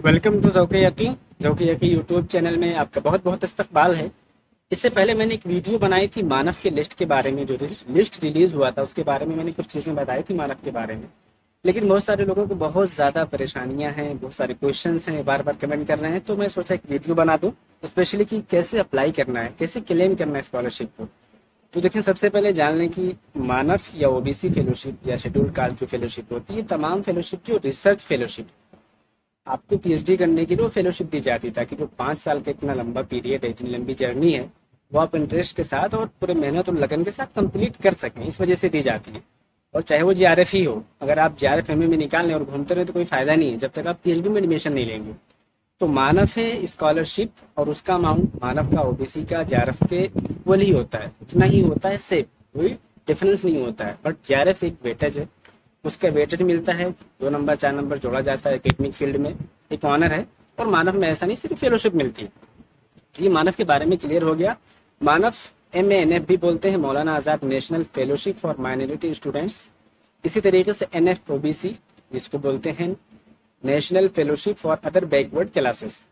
Welcome to ज़ौक़-ए-यक़ीन YouTube channel में आपका बहुत बहुत इस्तकबाल है। इससे पहले मैंने एक वीडियो बनाई थी मानव के लिस्ट के बारे में, जो लिस्ट रिलीज़ हुआ था उसके बारे में मैंने कुछ चीज़ें बताई थी मानव के बारे में। लेकिन बहुत सारे लोगों को बहुत ज़्यादा परेशानियां हैं, बहुत सारे क्वेश्चंस हैं, बार बार कमेंट कर रहे हैं, तो मैं सोचा एक वीडियो बना दूँ स्पेशली कि कैसे अप्लाई करना है, कैसे क्लेम करना है स्कॉलरशिप को। तो देखिए, सबसे पहले जान लें कि मानव या ओबीसी फेलोशिप या शेड्यूल कास्ट जो फेलोशिप होती है, तमाम फेलोशिप जो रिसर्च फेलोशिप, आपको पीएचडी करने के लिए वो फेलोशिप दी जाती है, ताकि जो 5 साल का इतना लंबा पीरियड है, इतनी लंबी जर्नी है, वो आप इंटरेस्ट के साथ और पूरे मेहनत और लगन के साथ कंप्लीट कर सकें। इस वजह से दी जाती है। और चाहे वो जेआरएफ ही हो, अगर आप जेआरएफ एमए में निकाल लें और घूमते रहे तो कोई फायदा नहीं है जब तक आप पीएचडी में एडमिशन नहीं लेंगे। तो मानव है स्कॉलरशिप और उसका अमाउंट मानव का ओबीसी का जेआरएफ के इक्वल ही होता है, उतना ही होता है, सेम, कोई डिफरेंस नहीं होता है। बट जेआरएफ एक वेटेज है, उसका वेटेज मिलता है, 2 नंबर 4 नंबर जोड़ा जाता है एकेडमिक फील्ड में, एक ऑनर है। और मानव में ऐसा नहीं, सिर्फ फेलोशिप मिलती है। तो ये मानव के बारे में क्लियर हो गया। मानव MA-NF भी बोलते हैं, Maulana Azad national fellowship for minority students. इसी तरीके से NF OBC जिसको बोलते हैं national fellowship for other backward classes.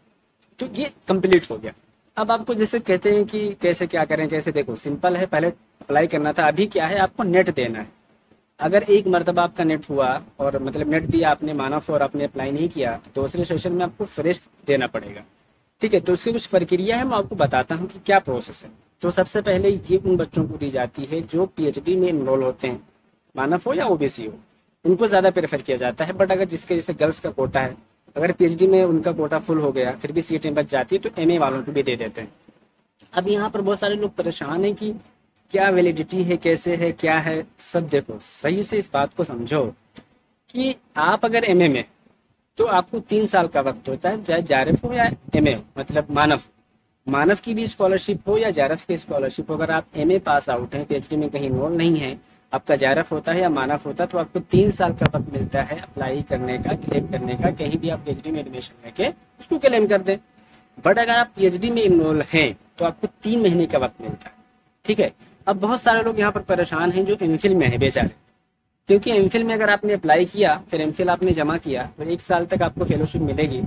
तो ये कंप्लीट हो गया। अब आपको जैसे कहते हैं कि कैसे क्या करें, कैसे, देखो सिंपल है, पहले अप्लाई करना था, अभी क्या है, आपको नेट देना है। अगर एक मरतबा आपका नेट हुआ और मतलब नेट दिया आपने मानव और आपने अप्लाई नहीं किया, तो दूसरे सेशन में आपको फ्रेश देना पड़ेगा। ठीक है, तो उसकी कुछ प्रक्रिया है, मैं आपको बताता हूँ कि क्या प्रोसेस है। तो सबसे पहले ये उन बच्चों को दी जाती है जो पीएचडी में इनरोल होते हैं, मानव हो या ओबीसी हो, उनको ज़्यादा प्रेफर किया जाता है। बट अगर जिसके जैसे गर्ल्स का कोटा है, अगर पीएचडी में उनका कोटा फुल हो गया, फिर भी सीटें बच जाती है, तो एमए वालों को भी दे देते हैं। अब यहाँ पर बहुत सारे लोग परेशान हैं कि क्या वैलिडिटी है, कैसे है, क्या है, सब देखो सही से इस बात को समझो कि आप अगर एमए में, तो आपको 3 साल का वक्त होता है, चाहे जेआरएफ हो या एमए हो, मतलब मानव की भी स्कॉलरशिप हो या जेआरएफ की स्कॉलरशिप हो। अगर आप एमए पास आउट हैं, पीएचडी में कहीं इनरोल नहीं है, आपका जेआरएफ होता है या मानव होता है, तो आपको 3 साल का वक्त मिलता है अप्लाई करने का, क्लेम करने का। कहीं भी आप पीएचडी में एडमिशन लेके उसको क्लेम कर दें। बट अगर आप पीएचडी में इनरोल हैं तो आपको 3 महीने का वक्त मिलता है। ठीक है, अब बहुत सारे लोग यहाँ पर परेशान हैं जो एमफिल में है बेचारे, क्योंकि एमफिल में अगर आपने अप्लाई किया, फिर एमफिल आपने जमा किया, फिर 1 साल तक आपको फेलोशिप मिलेगी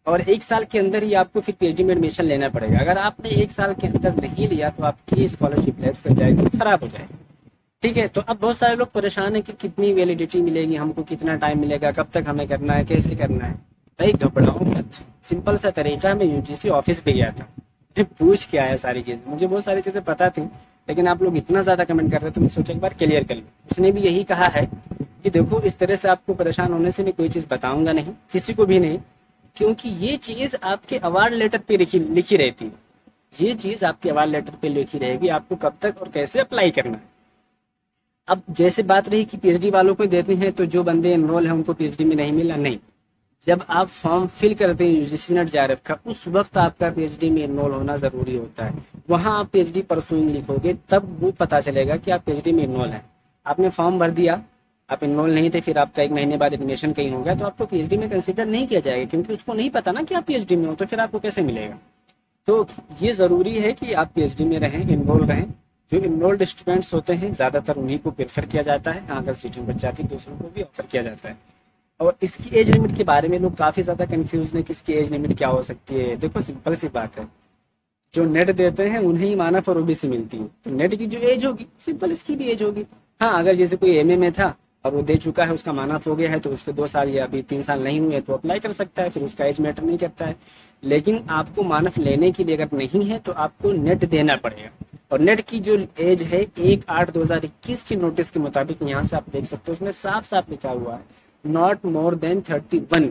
और 1 साल के अंदर ही आपको फिर पीएचडी में एडमिशन लेना पड़ेगा। अगर आपने 1 साल के अंदर नहीं लिया तो आपकी स्कॉलरशिप लैप्स कर जाएगी, खराब हो जाएगी। ठीक है, तो अब बहुत सारे लोग परेशान है कि कितनी वैलिडिटी मिलेगी हमको, कितना टाइम मिलेगा, कब तक हमें करना है, कैसे करना है। भाई घबराओ मत, सिंपल सा तरीका। मैं यूजीसी ऑफिस पे गया था, पूछ के आया सारी चीजें, मुझे बहुत सारी चीजें पता थी, लेकिन आप लोग इतना ज्यादा कमेंट कर रहे थे, मैं सोचा एक बार क्लियर कर लूं। उसने भी यही कहा है कि देखो, इस तरह से आपको परेशान होने से मैं कोई चीज बताऊंगा नहीं, किसी को भी नहीं, क्योंकि ये चीज आपके अवार्ड लेटर पे लिखी रहती है। ये चीज आपके अवार्ड लेटर पे लिखी रहेगी, आपको कब तक और कैसे अप्लाई करना है। अब जैसे बात रही कि पीएचडी वालों को देते हैं, तो जो बंदे एनरोल हैं उनको पीएचडी में नहीं मिला, नहीं। जब आप फॉर्म फिल करते हैं यूजीसी नेट जेआरएफ का, उस वक्त आपका पीएचडी में एनरोल होना जरूरी होता है। वहां आप पीएचडी परसुइंग लिखोगे, तब वो पता चलेगा कि आप पीएचडी में एनरोल हैं। आपने फॉर्म भर दिया, आप एनरोल नहीं थे, फिर आपका 1 महीने बाद एडमिशन कहीं हो गया, तो आपको पीएचडी में कंसिडर नहीं किया जाएगा, क्योंकि उसको नहीं पता ना कि आप पीएचडी में हो, तो फिर आपको कैसे मिलेगा। तो ये जरूरी है कि आप पीएचडी में रहें, एनरोल रहें। जो इनरोल्ड स्टूडेंट्स होते हैं ज्यादातर उन्हीं को प्रेफर किया जाता है। हाँ, अगर सीटें बच जाती है दूसरों को भी ऑफर किया जाता है। और इसकी एज लिमिट के बारे में लोग काफी ज्यादा कंफ्यूज हैं कि इसकी एज लिमिट क्या हो सकती है। देखो सिंपल सी बात है, जो नेट देते हैं उन्हें ही मानव और ओबीसी मिलती है, तो नेट की जो एज होगी सिंपल इसकी भी एज होगी। हाँ, अगर जैसे कोई एमए में था और वो दे चुका है, उसका मानव हो गया है, तो उसके 2 साल या अभी 3 साल नहीं हुए तो अप्लाई कर सकता है, फिर उसका एज मैटर नहीं करता है। लेकिन आपको मानव लेने के लिए अगर नहीं है तो आपको नेट देना पड़ेगा। और नेट की जो एज है 1/8/2021 के नोटिस के मुताबिक, यहाँ से आप देख सकते हो, उसमें साफ साफ लिखा हुआ है नॉट मोर देन 31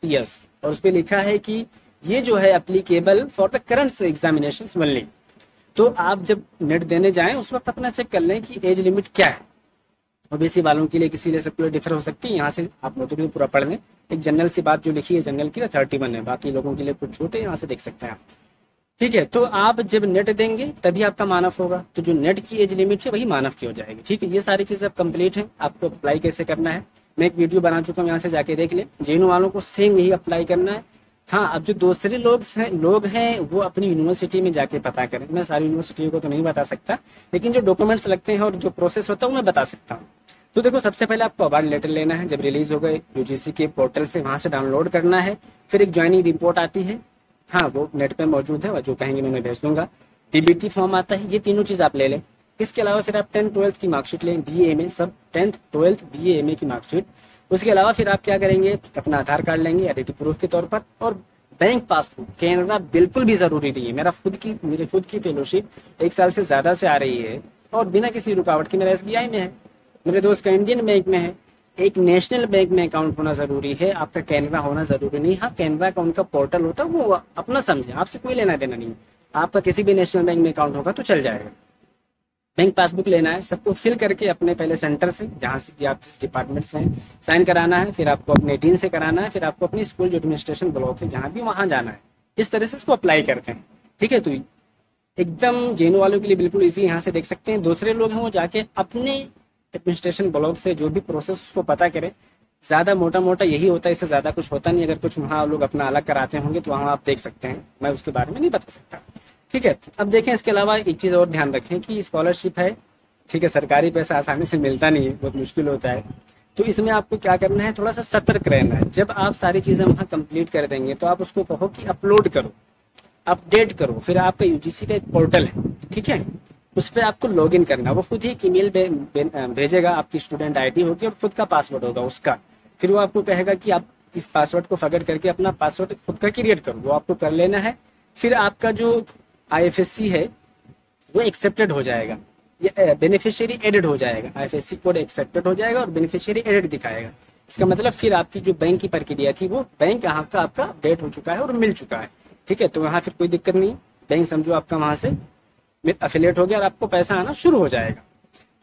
ईयर्स, और उस पर लिखा है कि ये जो है applicable for the current examination only. तो आप जब नेट देने जाएं उस वक्त अपना चेक कर लें कि एज लिमिट क्या है। ओबीसी वालों के लिए किसी लिए सर्कुलर डिफर हो सकती है, यहाँ से आप नोटिस पूरा पढ़ लें। एक जनरल सी बात जो लिखी है, जनरल की 31 है, बाकी लोगों के लिए कुछ छूट है, यहाँ से देख सकते हैं आप। ठीक है, तो आप जब नेट देंगे तभी आपका मानव होगा, तो जो नेट की एज लिमिट है वही मानव की हो जाएगी। ठीक है, ये सारी चीजें अब कंप्लीट है। आपको अप्लाई कैसे करना है मैं एक वीडियो बना चुका हूँ, यहाँ से जाके देख ले। जेएनयू वालों को सेम यही अप्लाई करना है। हाँ, अब जो दूसरे लोग हैं वो अपनी यूनिवर्सिटी में जाके पता करें। मैं सारी यूनिवर्सिटी को तो नहीं बता सकता, लेकिन जो डॉक्यूमेंट्स लगते हैं और जो प्रोसेस होता है वो मैं बता सकता हूँ। तो देखो, सबसे पहले आपको अवार्ड लेटर लेना है, जब रिलीज हो गए यूजीसी के पोर्टल से, वहां से डाउनलोड करना है। फिर एक ज्वाइनिंग रिपोर्ट आती है, हाँ वो नेट पे मौजूद है, जो कहेंगे मैं उन्हें भेज दूंगा। पीबीटी फॉर्म आता है, ये तीनों चीज़ आप ले लें। इसके अलावा फिर आप 10th-12th की मार्कशीट लें, बीए एमए सब, 10th 12th बीए एमए की मार्कशीट। उसके अलावा फिर आप क्या करेंगे, अपना आधार कार्ड लेंगे आइडेंटिटी प्रूफ के तौर पर, और बैंक पासबुक। कैनरा बिल्कुल भी जरूरी नहीं है, मेरे खुद की फेलोशिप 1 साल से ज्यादा से आ रही है और बिना किसी रुकावट के मेरा एसबीआई में है, मेरे दोस्त का इंडियन बैंक में है। एक नेशनल बैंक में अकाउंट होना जरूरी है, आपका कैनरा होना जरूरी नहीं। हाँ, कैनरा का उनका पोर्टल होता है, वो अपना समझे, आपसे कोई लेना देना नहीं है। आपका किसी भी नेशनल बैंक में अकाउंट होगा तो चल जाएगा। बैंक पासबुक लेना है, सबको फिल करके अपने पहले सेंटर से, जहाँ से भी आप जिस डिपार्टमेंट से हैं, साइन कराना है। फिर आपको अपने डीन से कराना है, फिर आपको अपनी स्कूल जो एडमिनिस्ट्रेशन ब्लॉक है जहाँ भी वहाँ जाना है। इस तरह से इसको अप्लाई करते हैं, ठीक है। तो एकदम जेनो वालों के लिए बिल्कुल इजी, यहाँ से देख सकते हैं। दूसरे लोग हैं वो जाके अपने एडमिनिस्ट्रेशन ब्लॉक से जो भी प्रोसेस उसको पता करें। ज्यादा मोटा मोटा यही होता है, इससे ज्यादा कुछ होता नहीं। अगर कुछ वहाँ लोग अपना अलग कराते होंगे तो वहाँ आप देख सकते हैं, मैं उसके बारे में नहीं बता सकता, ठीक है। अब देखें, इसके अलावा एक चीज और ध्यान रखें कि स्कॉलरशिप है, ठीक है, सरकारी पैसा आसानी से मिलता नहीं है, बहुत मुश्किल होता है। तो इसमें आपको क्या करना है, थोड़ा सा सतर्क रहना है। जब आप सारी चीजें वहाँ कंप्लीट कर देंगे तो आप उसको कहो कि अपलोड करो, अपडेट करो। फिर आपका यूजीसी का एक पोर्टल है, ठीक है, उस पर आपको लॉग इन करना। वो खुद ही एक ईमेल भेजेगा, आपकी स्टूडेंट आईडी होगी और खुद का पासवर्ड होगा उसका। फिर वो आपको कहेगा कि आप इस पासवर्ड को फॉरगेट करके अपना पासवर्ड खुद का क्रिएट करो, वो आपको कर लेना है। फिर आपका जो आईएफएससी है वो एक्सेप्टेड हो जाएगा, ये बेनिफिशियरी एडेड हो जाएगा। आईएफएससी कोड एक्सेप्टेड हो जाएगा और बेनिफिशियरी एडेड दिखाएगा। इसका मतलब फिर आपकी जो बैंक की प्रक्रिया थी वो बैंक यहाँ का आपका अपडेट हो चुका है और मिल चुका है, ठीक है। तो यहाँ फिर कोई दिक्कत नहीं, बैंक समझो आपका वहां से अफिलिएट हो गया और आपको पैसा आना शुरू हो जाएगा।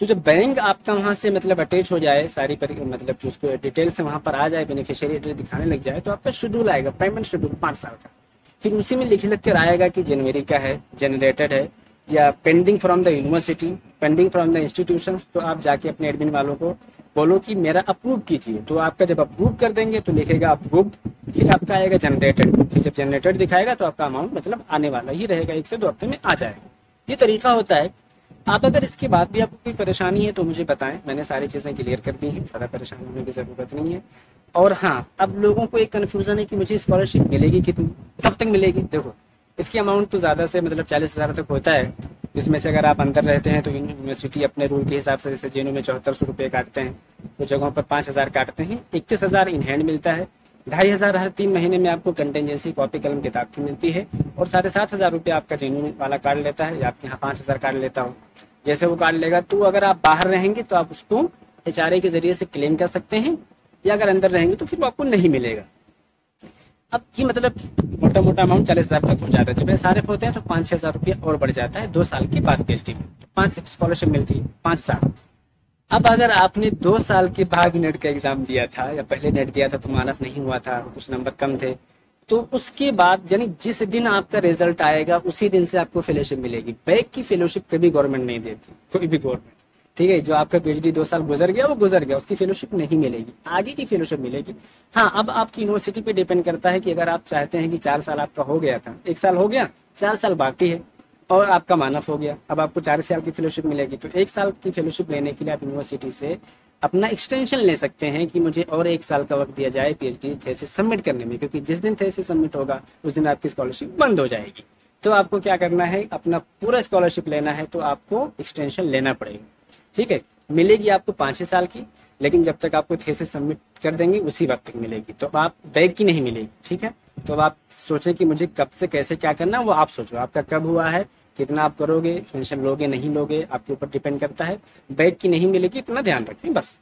तो जब बैंक आपका वहां से मतलब अटैच हो जाए, सारी मतलब जो उसको डिटेल से वहां पर आ जाए, बेनिफिशियरी एड्रेस दिखाने लग जाए, तो आपका शेड्यूल आएगा, पेमेंट शेड्यूल 5 साल का। फिर उसी में लिख कर आएगा कि जनवरी का है, जनरेटेड है, या pending from the university, pending from the institution. तो आप जाके अपने एडमिन वालों को बोलो कि मेरा अप्रूव कीजिए। तो आपका जब अप्रूव कर देंगे तो लिखेगा अप्रूव्ड, फिर आपका आएगा जनरेटेड। फिर जब जनरेटेड दिखाएगा तो आपका अमाउंट मतलब आने वाला ही रहेगा, 1 से 2 हफ्ते में आ जाएगा। ये तरीका होता है। आप अगर इसके बाद भी आपको कोई परेशानी है तो मुझे बताएं, मैंने सारी चीजें क्लियर कर दी हैं, ज़्यादा परेशान होने की जरूरत नहीं है। और हाँ, अब लोगों को एक कन्फ्यूजन है कि मुझे स्कॉलरशिप मिलेगी कितनी, कब तक मिलेगी। देखो, इसकी अमाउंट तो ज़्यादा से मतलब 40,000 तक होता है। इसमें से अगर आप अंदर रहते हैं तो यूनिवर्सिटी अपने रूल के हिसाब से, जैसे जेनू में 7400 रुपये काटते हैं, तो जगहों पर 5,000 काटते हैं। 31,000 इन हैंड मिलता है। 2,500 हर 3 महीने में आपको कंटेंजेंसी कॉपी कलम किताब की मिलती है। और 7,500 रुपये आपका जेनू वाला कार्ड लेता है, या आपके यहाँ 5,000 कार्ड लेता हो, जैसे वो कार्ड लेगा। तो अगर आप बाहर रहेंगे तो आप उसको एचआरए के जरिए से क्लेम कर सकते हैं, या अगर अंदर रहेंगे तो फिर वो आपको नहीं मिलेगा। अब की मतलब मोटा मोटा अमाउंट 40,000 तक हो जाता है। जब सारे होते हैं तो 5-6,000 रुपये और बढ़ जाता है 2 साल के बाद पीएचडी में। तो 5 स्कॉलरशिप मिलती है, 5 साल। अब अगर आपने 2 साल के बाद नेट का एग्जाम दिया था, या पहले नेट दिया था तो मानफ नहीं हुआ था, कुछ नंबर कम थे, तो उसके बाद यानी जिस दिन आपका रिजल्ट आएगा उसी दिन से आपको फेलोशिप मिलेगी। बैक की फेलोशिप कभी गवर्नमेंट नहीं देती, कोई भी गवर्नमेंट, ठीक है। जो आपका पीएचडी 2 साल गुजर गया वो गुजर गया, उसकी फेलोशिप नहीं मिलेगी, आगे की फेलोशिप मिलेगी। हाँ, अब आपकी यूनिवर्सिटी पे डिपेंड करता है कि अगर आप चाहते हैं कि 4 साल आपका हो गया था, 1 साल हो गया, 4 साल बाकी है और आपका मानफ हो गया, अब आपको 4 साल की फेलोशिप मिलेगी। तो 1 साल की फेलोशिप लेने के लिए आप यूनिवर्सिटी से अपना एक्सटेंशन ले सकते हैं कि मुझे और 1 साल का वक्त दिया जाए पीएचडी थीसिस सबमिट करने में, क्योंकि जिस दिन थीसिस सबमिट होगा उस दिन आपकी स्कॉलरशिप बंद हो जाएगी। तो आपको क्या करना है, अपना पूरा स्कॉलरशिप लेना है तो आपको एक्सटेंशन लेना पड़ेगा, ठीक है। मिलेगी आपको 5 साल की, लेकिन जब तक आपको थीसिस सबमिट कर देंगे उसी वक्त तक मिलेगी। तो आप बैक की नहीं मिलेगी, ठीक है। तो अब आप सोचें कि मुझे कब से कैसे क्या करना है, वो आप सोचो, आपका कब हुआ है, कितना आप करोगे, टेंशन लोगे नहीं लोगे, आपके ऊपर डिपेंड करता है। बैक की नहीं मिलेगी, इतना ध्यान रखें बस।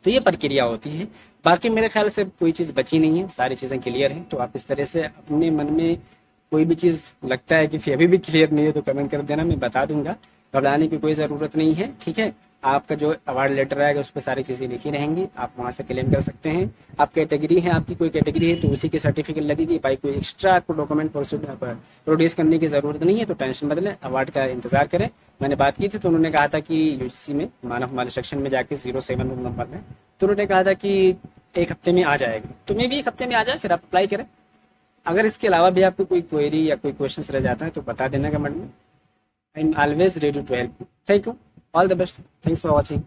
तो ये प्रक्रिया होती है। बाकी मेरे ख्याल से कोई चीज़ बची नहीं है, सारी चीज़ें क्लियर हैं। तो आप इस तरह से अपने मन में कोई भी चीज़ लगता है कि अभी भी क्लियर नहीं है तो कमेंट कर देना, मैं बता दूंगा। घबराने की कोई ज़रूरत नहीं है, ठीक है। आपका जो अवार्ड लेटर आएगा उस पर सारी चीज़ें लिखी रहेंगी, आप वहाँ से क्लेम कर सकते हैं। आप कैटेगरी है, आपकी कोई कैटेगरी है तो उसी की सर्टिफिकेट लगेगी। भाई कोई एक्स्ट्रा आपको डॉक्यूमेंट प्रोड्यूस करने की ज़रूरत नहीं है, तो टेंशन मत लें, अवार्ड का इंतजार करें। मैंने बात की थी तो उन्होंने कहा था कि यूजीसी में मानव वाले सेक्शन में जाके 07 नंबर में, तो उन्होंने कहा था कि 1 हफ्ते में आ जाएगा। तो मे भी 1 हफ्ते में आ जाए, फिर आप अप्लाई करें। अगर इसके अलावा भी आपको कोई क्वेरी या कोई क्वेश्चन रह जाता है तो बता देना कमेंट में। I am always ready to help you. Thank you, all the best, thanks for watching.